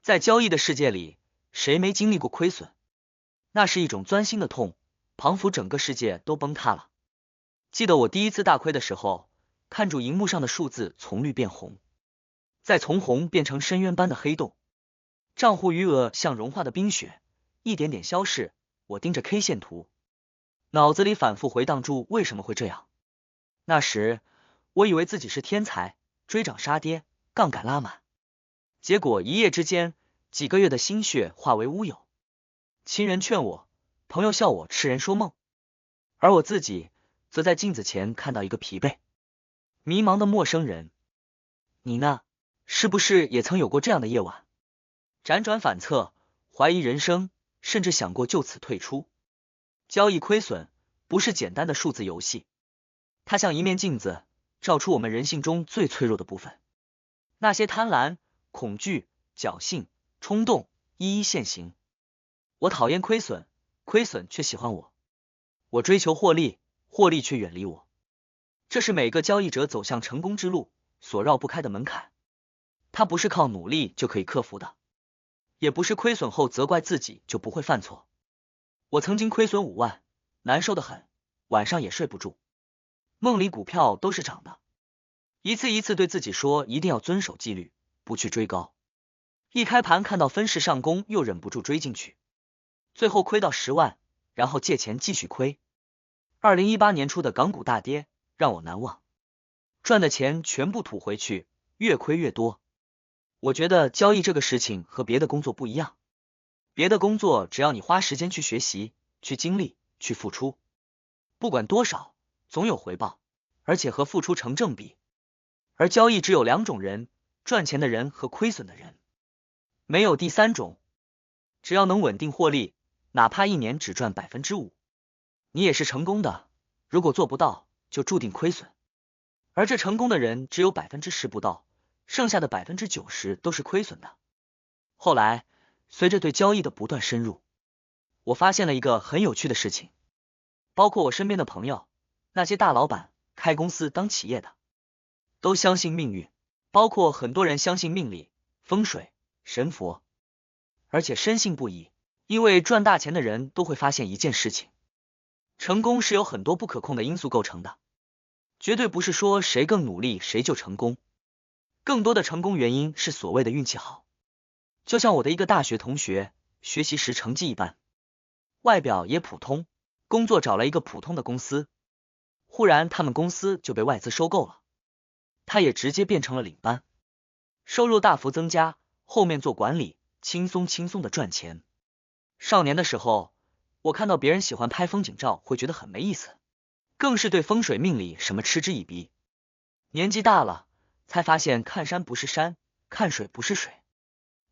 在交易的世界里，谁没经历过亏损？那是一种钻心的痛，仿佛整个世界都崩塌了。记得我第一次大亏的时候，看住荧幕上的数字从绿变红，再从红变成深渊般的黑洞，账户余额像融化的冰雪，一点点消逝。我盯着 K 线图，脑子里反复回荡住为什么会这样。那时我以为自己是天才，追涨杀跌，杠杆拉满，结果一夜之间，几个月的心血化为乌有。亲人劝我，朋友笑我痴人说梦，而我自己则在镜子前看到一个疲惫迷茫的陌生人。你呢？是不是也曾有过这样的夜晚？辗转反侧，怀疑人生，甚至想过就此退出。交易亏损不是简单的数字游戏，它像一面镜子，照出我们人性中最脆弱的部分。那些贪婪、恐惧、侥幸、冲动一一现形。我讨厌亏损，亏损却喜欢我；我追求获利，获利却远离我。这是每个交易者走向成功之路所绕不开的门槛。它不是靠努力就可以克服的，也不是亏损后责怪自己就不会犯错。我曾经亏损5万，难受得很，晚上也睡不住，梦里股票都是涨的，一次一次对自己说一定要遵守纪律，不去追高。一开盘看到分时上攻，又忍不住追进去，最后亏到10万，然后借钱继续亏。2018年初的港股大跌让我难忘，赚的钱全部吐回去，越亏越多。我觉得交易这个事情和别的工作不一样，别的工作只要你花时间去学习、去经历、去付出，不管多少，总有回报，而且和付出成正比。而交易只有2种人，赚钱的人和亏损的人，没有第3种。只要能稳定获利，哪怕1年只赚 5%， 你也是成功的。如果做不到，就注定亏损。而这成功的人只有 10% 不到，剩下的 90% 都是亏损的。后来随着对交易的不断深入，我发现了一个很有趣的事情，包括我身边的朋友，那些大老板开公司当企业的，都相信命运，包括很多人相信命理、风水、神佛，而且深信不疑。因为赚大钱的人都会发现一件事情，成功是由很多不可控的因素构成的，绝对不是说谁更努力谁就成功，更多的成功原因是所谓的运气好。就像我的一个大学同学，学习时成绩一般，外表也普通，工作找了一个普通的公司，忽然他们公司就被外资收购了，他也直接变成了领班，收入大幅增加，后面做管理，轻松的赚钱。少年的时候，我看到别人喜欢拍风景照会觉得很没意思，更是对风水命理什么嗤之以鼻。年纪大了，才发现看山不是山，看水不是水。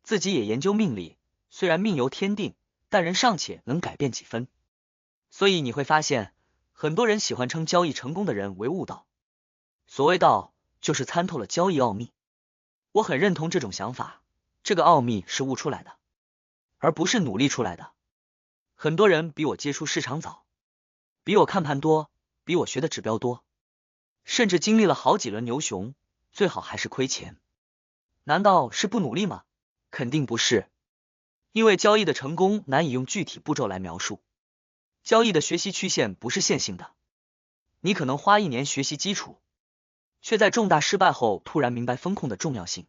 自己也研究命理，虽然命由天定，但人尚且能改变几分。所以你会发现，很多人喜欢称交易成功的人为悟道。所谓道，就是参透了交易奥秘。我很认同这种想法，这个奥秘是悟出来的，而不是努力出来的。很多人比我接触市场早，比我看盘多，比我学的指标多，甚至经历了好几轮牛熊，最好还是亏钱。难道是不努力吗？肯定不是，因为交易的成功难以用具体步骤来描述。交易的学习曲线不是线性的，你可能花1年学习基础，却在重大失败后突然明白风控的重要性。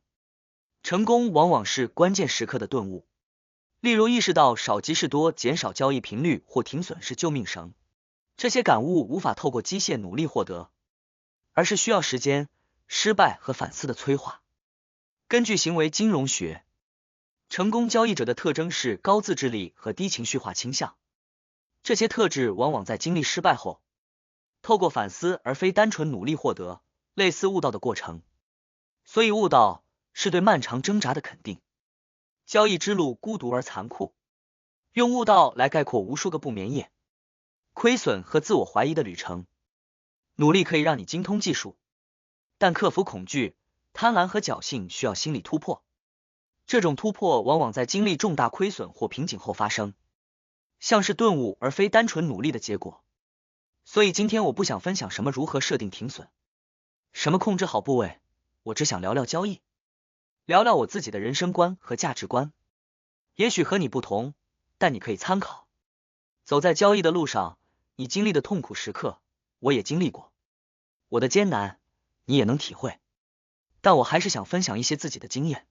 成功往往是关键时刻的顿悟，例如意识到少即是多，减少交易频率或停损是救命绳。这些感悟无法透过机械努力获得，而是需要时间、失败和反思的催化。根据行为金融学，成功交易者的特征是高自制力和低情绪化倾向，这些特质往往在经历失败后，透过反思而非单纯努力获得，类似悟道的过程。所以悟道是对漫长挣扎的肯定。交易之路孤独而残酷，用悟道来概括无数个不眠夜、亏损和自我怀疑的旅程。努力可以让你精通技术，但克服恐惧、贪婪和侥幸需要心理突破。这种突破往往在经历重大亏损或瓶颈后发生，像是顿悟而非单纯努力的结果。所以今天我不想分享什么如何设定停损，什么控制好部位，我只想聊聊交易。聊聊我自己的人生观和价值观，也许和你不同，但你可以参考。走在交易的路上，你经历的痛苦时刻，我也经历过，我的艰难，你也能体会。但我还是想分享一些自己的经验，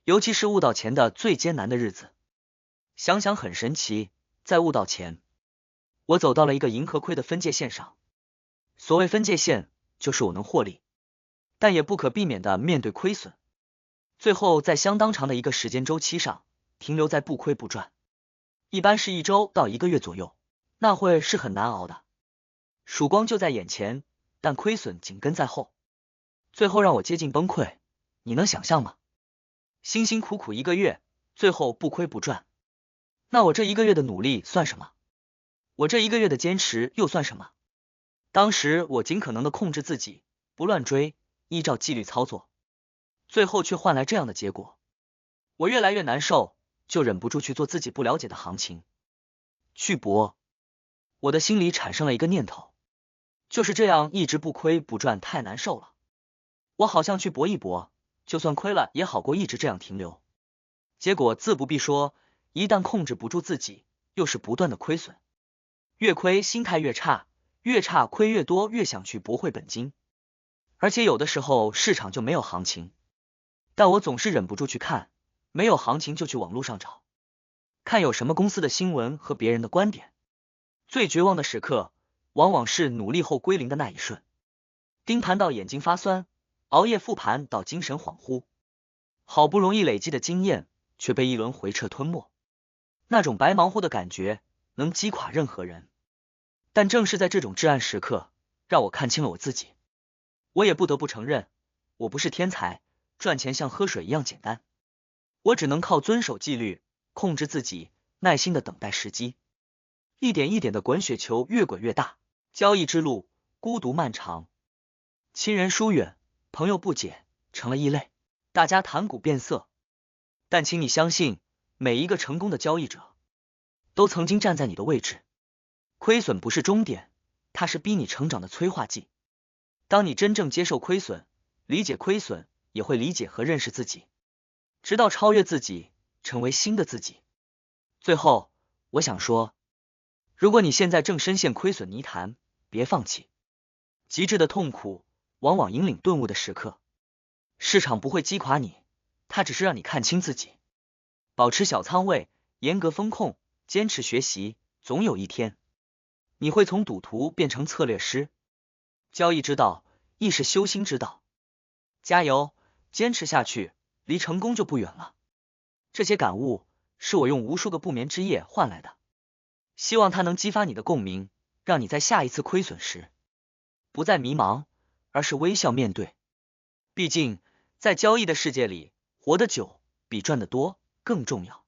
尤其是悟道前的最艰难的日子。想想很神奇，在悟道前，我走到了一个盈和亏的分界线上。所谓分界线，就是我能获利，但也不可避免的面对亏损，最后在相当长的一个时间周期上，停留在不亏不赚，一般是1周到1个月左右，那会是很难熬的。曙光就在眼前，但亏损紧跟在后，最后让我接近崩溃，你能想象吗？辛辛苦苦1个月，最后不亏不赚，那我这1个月的努力算什么？我这1个月的坚持又算什么？当时我尽可能的控制自己，不乱追，依照纪律操作，最后却换来这样的结果。我越来越难受，就忍不住去做自己不了解的行情，去搏。我的心里产生了一个念头，就是这样一直不亏不赚太难受了，我好像去搏一搏，就算亏了也好过一直这样停留。结果自不必说，一旦控制不住自己，又是不断的亏损，越亏心态越差，越差亏越多，越想去驳回本金，而且有的时候市场就没有行情，但我总是忍不住去看，没有行情就去网络上找，看有什么公司的新闻和别人的观点。最绝望的时刻，往往是努力后归零的那一瞬，盯盘到眼睛发酸，熬夜复盘到精神恍惚，好不容易累积的经验却被一轮回撤吞没，那种白忙活的感觉能击垮任何人。但正是在这种至暗时刻，让我看清了我自己。我也不得不承认，我不是天才，赚钱像喝水一样简单，我只能靠遵守纪律，控制自己，耐心的等待时机，一点一点的滚雪球越滚越大。交易之路孤独漫长，亲人疏远，朋友不解，成了异类，大家谈股变色。但请你相信，每一个成功的交易者都曾经站在你的位置。亏损不是终点，它是逼你成长的催化剂。当你真正接受亏损，理解亏损，也会理解和认识自己，直到超越自己，成为新的自己。最后，我想说，如果你现在正深陷亏损泥潭，别放弃。极致的痛苦往往引领顿悟的时刻，市场不会击垮你，它只是让你看清自己。保持小仓位，严格风控，坚持学习，总有一天你会从赌徒变成策略师。交易之道亦是修心之道，加油，坚持下去，离成功就不远了。这些感悟是我用无数个不眠之夜换来的，希望它能激发你的共鸣，让你在下一次亏损时不再迷茫，而是微笑面对。毕竟在交易的世界里，活得久比赚得多更重要。